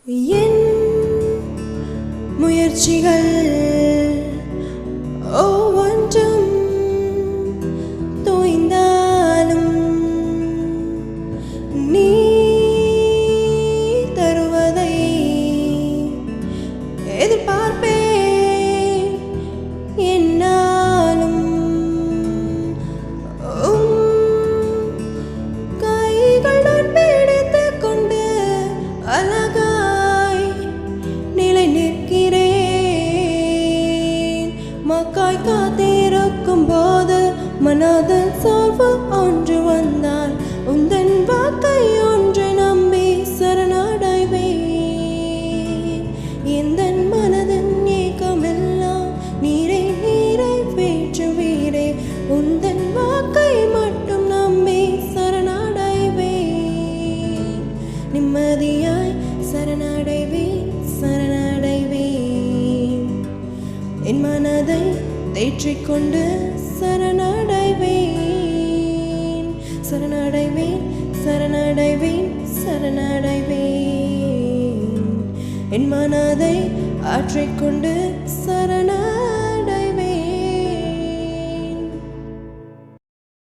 என் முயற்சிகள் ஒவ்வொன்றும் தோய்ந்தாலும் நீ தருவதை எதிர்பார்ப்பேன் என்னாலும் கைகளுடன் பிடித்துக் கொண்டு அழகாய் நிலை நிற்கிறேன். மக்காய் காத்திருக்கும் போது மனதில் சோர்வு ஒன்று வந்தால் உந்தன் வாக்கை ஒன்று நம்பி சரணடைவேன். எந்தன் மனதின் ஏக்கமெல்லாம் நீரை வேற்றுவீரே, உந்தன் வாக்கை மட்டும் நம்பி சரணடைவேன். நிம்மதியாய் சரணடைவேன் சரணடைவேன். என் மனதை தேற்றிக்கொண்டு சரணடைவேன் சரணடைவேன் சரணடைவேன் சரணடைவேன். என் மனதை ஆற்றிக்கொண்டு சரணடைவேன்.